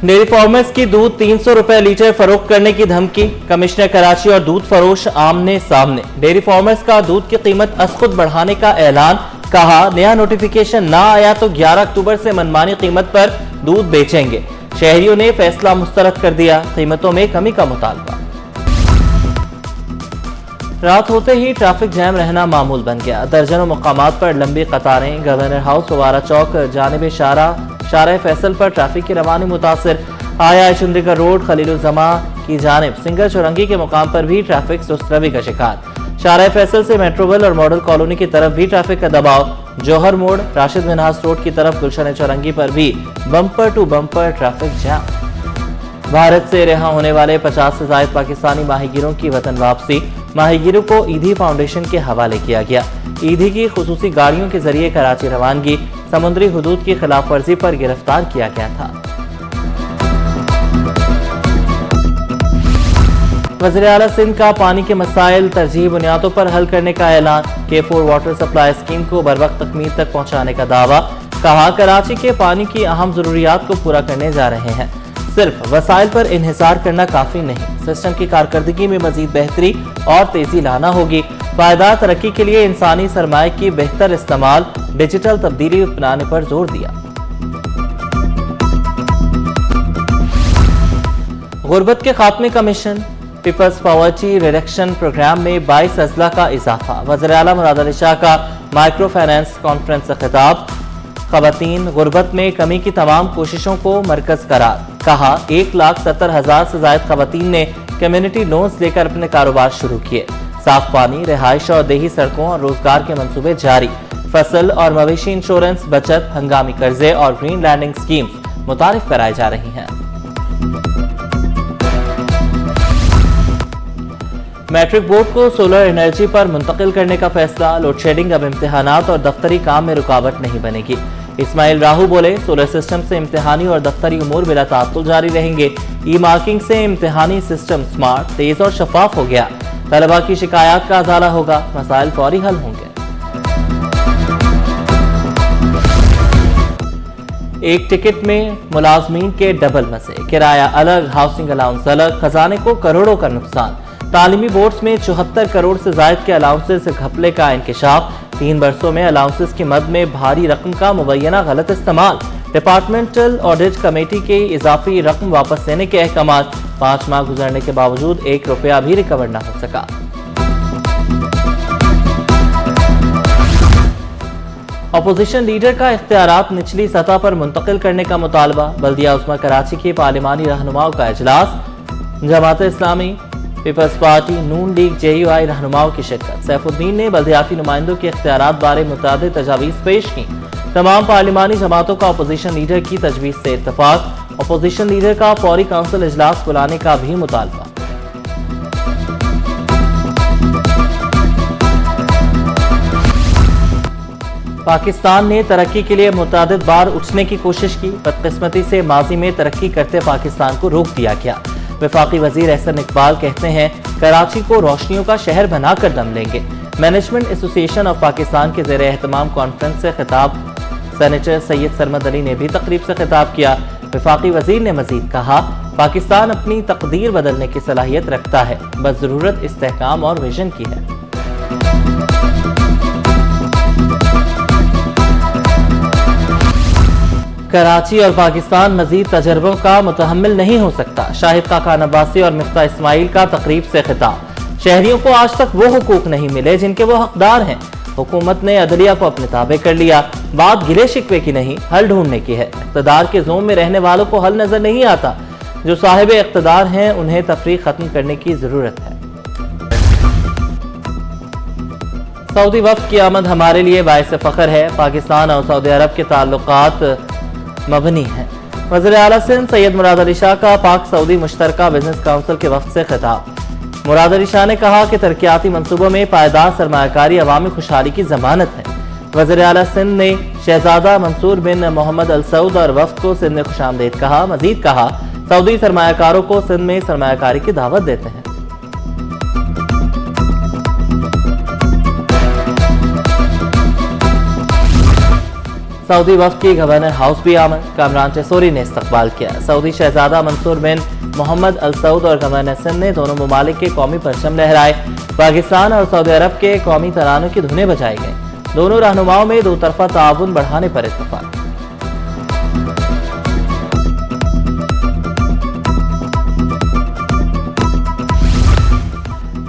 Dairy farmers की दूध 300 रुपए लीटर फरोख्त करने की धमकी। कमिश्नर कराची और दूध फरोश आमने सामने। डेयरी फार्मर्स का दूध की कीमत अज़खुद बढ़ाने का ऐलान। कहा नया नोटिफिकेशन ना आया तो 11 अक्टूबर से मनमानी कीमत पर दूध बेचेंगे। शहरियों ने फैसला मुस्तरद कर दिया। कीमतों में कमी का मुतालबा। रात होते ही ट्रैफिक जैम रहना मामूल बन गया। दर्जनों मुकामात पर लंबी कतारें। गवर्नर हाउस फवारा चौक जानिब शारा फैसल पर ट्रैफिक की रवानी मुतासिर। आया चंडीगढ़ रोड खलीलुज़्ज़मा की जानिब सिंगर चौरंगी के मुकाम पर भी ट्रैफिक सुस्तरवी का शिकार। शारा फैसल से मेट्रोवेल और मॉडल कॉलोनी की तरफ भी ट्रैफिक का दबाव। जौहर मोड़ राशिद मिन्हाज रोड की तरफ गुलशन चौरंगी पर भी bumper to bumper traffic jam. Bharat से रिहा होने वाले 50 से ज्यादा पाकिस्तानी माहीगीरों की वतन वापसी। माहीगीरों को ईदी फाउंडेशन के हवाले किया गया। ईदी की खुसूसी गाड़ियों के जरिए कराची रवानगी। समुद्री हुदूद की खिलाफ वर्जी पर गिरफ्तार किया गया था। वज़ीर आला सिंध का पानी के मसाइल तरजीही बुनियादों पर हल करने का ऐलान। K4 वाटर सप्लाई स्कीम को बरवक्त तकमील तक पहुंचाने का दावा। कहा कराची के पानी की अहम जरूरियात को पूरा करने जा रहे हैं। सिर्फ वसाइल पर इन्हिसार करना काफी नहीं, सिस्टम की कारकर्दगी में मजीद बेहतरी और तेजी लाना होगी। पायदार तरक्की के लिए इंसानी सरमाए की बेहतर इस्तेमाल, डिजिटल तब्दीली अपनाने पर जोर दिया। गुर्बत के खात्मे का mission. People's poverty reduction programme में 22 अजला का इजाफा। वज़ीर आला मुराद अली शाह का माइक्रो फाइनेंस कॉन्फ्रेंस से खिताब। ख़वातीन गुर्बत में कमी की तमाम कोशिशों को मरकज करार। कहा 1,70,000 से ज्यादा ख़वातीन ने कम्युनिटी लोन्स लेकर अपने कारोबार शुरू किए। साफ पानी, रिहाइश और देही सड़कों और रोजगार के मंसूबे जारी। फसल और मवेशी इंश्योरेंस, बचत, हंगामी कर्जे और ग्रीन लैंडिंग स्कीम्स मुतारिफ कराई जा रही हैं। मैट्रिक बोर्ड को सोलर एनर्जी पर मुंतकिल करने का फैसला। लोड शेडिंग अब इम्तिहानात और दफ्तरी काम में रुकावट नहीं बनेगी। इस्माइल राहू बोले सोलर सिस्टम से इम्तिहानी और दफ्तरी उमूर बिला तात्तुल जारी रहेंगे। ई मार्किंग से इम्तिहानी सिस्टम स्मार्ट, तेज और शफाफ हो गया। तलबा की शिकायत का अजाला होगा, मसाइल फौरी हल होंगे। एक टिकट में मुलाजमीन के डबल मजे, किराया अलग, हाउसिंग अलाउंस अलग, खजाने को करोड़ों का नुकसान। तालीमी बोर्ड्स में 74 करोड़ से ज्यादा के अलाउंसेस से घपले का इंकशाफ। 3 बरसों में अलाउंसेस की मद में भारी रकम का मुबैना गलत इस्तेमाल। डिपार्टमेंटल ऑडिट कमेटी के इजाफी रकम वापस लेने के अहकामात। 5 माह गुजरने के बावजूद 1 रुपया भी रिकवर न हो सका। अपोजिशन लीडर का इख्तियारात निचली सतह पर मुंतकिल करने का मुतालबा। बल्दिया उस्मा कराची के पार्लिमानी रहनुमाओं का इजलास। जमात इस्लामी, पीपल्स पार्टी, नून लीग, JUI रहनुमाओं की शिरकत। सैफुद्दीन ने बल्दियाती नुमाइंदों के इख्तियारात बारे मुतादिद तजावीज़ पेश की। तमाम पार्लिमानी जमातों का अपोजिशन लीडर की तजवीज़ से इत्तफाक। अपोजिशन लीडर का फौरी काउंसिल इजलास बुलाने का भी मुतालबा। पाकिस्तान ने तरक्की के लिए मुतादिद बार उठने की कोशिश की। बदकिस्मती से माजी में तरक्की करते पाकिस्तान को रोक दिया गया। वफाकी वजीर एहसन इकबाल कहते हैं कराची को रोशनियों का शहर बनाकर दम लेंगे। मैनेजमेंट एसोसिएशन ऑफ पाकिस्तान के ज़ेरे एहतमाम कॉन्फ्रेंस से खिताब। सेनेटर सैयद सरमद अली ने भी तकरीब से खिताब किया। वफाकी वजीर ने मजीद कहा पाकिस्तान अपनी तकदीर बदलने की सलाहियत रखता है, बस जरूरत इस्तेहकाम और विजन की है। कराची और पाकिस्तान मजीद तजर्बों का मुतहम्मिल नहीं हो सकता। शाहिद खान अब्बासी और मिफ्ता इस्माइल का तकरीब से खिताब। शहरियों को आज तक वो हुकूक नहीं मिले जिनके वो हकदार हैं। हुकूमत ने अदलिया को अपने ताबे कर लिया। बात गिले शिकवे की नहीं, हल ढूंढने की है। इक़्तिदार के ज़ोन में रहने वालों को हल नजर नहीं आता। जो साहिब इक़्तिदार हैं उन्हें तफरीक खत्म करने की जरूरत है। सऊदी वफ़द की आमद हमारे लिए बाइस फ़ख्र है। पाकिस्तान और सऊदी अरब के ताल्लुकात मबनी है। वज़ीर आला सिंध सैयद मुराद अली शाह का पाक सऊदी मुश्तरका बिजनेस काउंसिल के वफ़द से खिताब। मुराद अली शाह ने कहा कि तरक्याती मंसूबों में पायदार सरमायाकारी अवामी खुशहाली की जमानत है। वज़ीर आला सिंध ने शहजादा मंसूर बिन मोहम्मद अल सऊद और वफ़द को सिंध में खुशामदीद कहा। मजीद कहा सऊदी सरमायाकारों को सिंध में सरमायाकारी की दावत देते हैं। सऊदी वफ्द की गवर्नर हाउस भी आमद, कामरान टेसोरी ने इस्तकबाल किया। सऊदी शहजादा मंसूर बिन मोहम्मद अल सऊद और गवर्नर सिंध ने दोनों ममालिक के कौमी परचम लहराए। पाकिस्तान और सऊदी अरब के कौमी तरानों की धुनें बजाई गईं। दोनों रहनुमाओं में दो तरफा ताउन बढ़ाने पर इत्तफाक।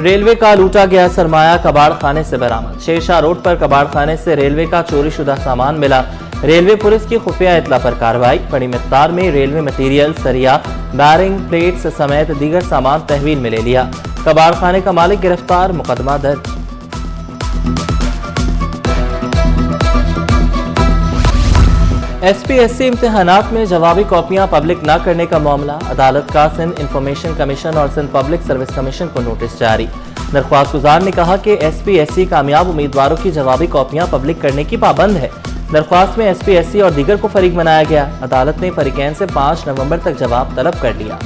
रेलवे का लूटा गया सरमाया कबाड़ खाने से बरामद। शेरशाह रोड पर कबाड़ खाने से रेलवे का चोरी शुदा सामान मिला। रेलवे पुलिस की खुफिया इत्तला पर कार्रवाई। बड़ी मिकदार में रेलवे मटीरियल, सरिया, बैरिंग, प्लेट्स समेत दीगर सामान तहवील में ले लिया। कबाड़ खाने का मालिक गिरफ्तार, मुकदमा दर्ज। SPSC इम्तिहानात में जवाबी कॉपियां पब्लिक न करने का मामला। अदालत का सिंध इंफॉर्मेशन कमीशन और सिंध पब्लिक सर्विस कमीशन को नोटिस जारी। दरख्वास्त गुजार ने कहा कि SPSC कामयाब उम्मीदवारों की जवाबी कॉपियां पब्लिक करने की पाबंद है। दरख्वास्त में SPSC और दीगर को फरीक बनाया गया। अदालत ने फरीकैन से 5 नवंबर तक जवाब तलब कर लिया।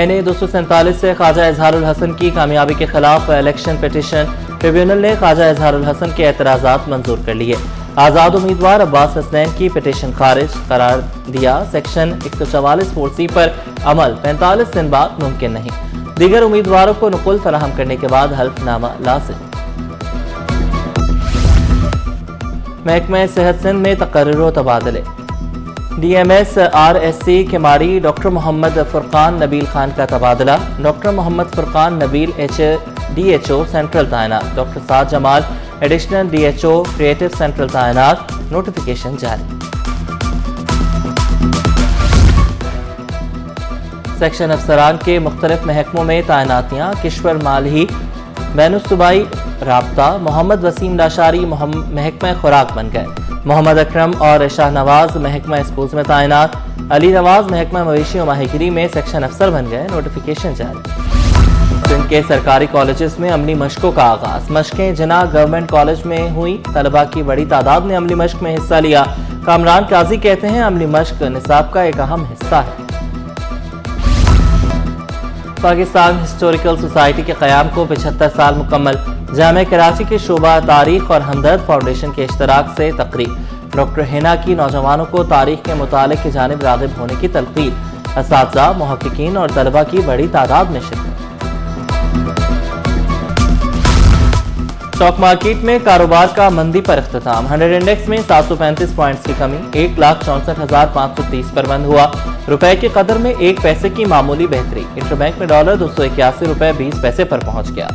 NA 247 से ख्वाजा इजहारुल हसन की कामयाबी के खिलाफ इलेक्शन पिटीशन। ट्रिब्यूनल ने ख्वाजा इजहारुल हसन के एतराज़ात मंजूर कर लिए। आज़ाद उम्मीदवार अब्बास हसनैन की पिटीशन खारिज करार दिया। सेक्शन 144 4C पर अमल 45 दिन बाद मुमकिन नहीं। दीगर उम्मीदवारों को नुकुल फराहम करने के बाद हल्फनामा लाज़िम। महकमा सेहत सिंध में तकर्रुर तबादले। DMS RSC Keamari doctor Mohammad Furqan Nabeel Khan का तबादला। Doctor Mohammad Furqan Nabeel DHO central तैनात। Doctor Saad Jamal additional DHO क्रिएटिव सेंट्रल तैनात। नोटिफिकेशन जारी। सेक्शन अफसरान के मुख्तलिफ महकमों में तैनातियाँ। किश्वर मालही बैनुसूबाई राब्ता, मोहम्मद वसीम लाशारी महकमा खुराक बन गए। मोहम्मद अकरम और शाहनवाज महकमा स्कूल्स में तैनात। अली नवाज महकमा मवेशी और माहिगिरी में सेक्शन अफसर बन गए। नोटिफिकेशन जारी। सिंध के सरकारी कॉलेजेस में अमली मशकों का आगाज। मशकें जिना गवर्नमेंट कॉलेज में हुई। तलबा की बड़ी तादाद ने अमली मशक में हिस्सा लिया। कामरान काजी कहते हैं अमली मशक निसाब का एक अहम हिस्सा है। पाकिस्तान हिस्टोरिकल सोसाइटी के क़याम को 75 साल मुकम्मल। जामिया कराची के शोबा तारीख और हमदर्द फाउंडेशन के इश्तराक से तकरीब। डॉक्टर हिना की नौजवानों को तारीख के मुताले की जानिब राग़िब होने की तलक़ीन। असातिज़ा, मुहक्किकीन और तलबा की बड़ी तादाद में शिरकत। स्टॉक मार्केट में कारोबार का मंदी पर इख्तिताम। 100 इंडेक्स में 735 पॉइंट्स की कमी 1,64,530 पर बंद हुआ। रुपए की कदर में 1 पैसे की मामूली बेहतरी। इंटरबैंक में डॉलर 281 रुपए 20 पैसे पर पहुंच गया।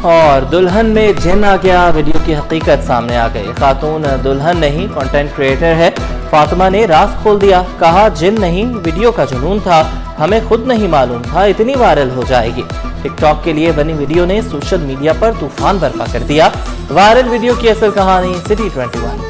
और दुल्हन में जिन आ गया, वीडियो की हकीकत सामने आ गई। खातून दुल्हन नहीं कंटेंट क्रिएटर है। फातिमा ने राज खोल दिया। कहा जिन नहीं, वीडियो का जुनून था, हमें खुद नहीं मालूम था इतनी वायरल हो जाएगी। टिकटॉक के लिए बनी वीडियो ने सोशल मीडिया पर तूफान बर्पा कर दिया। वायरल वीडियो की असल कहानी सिटी 21।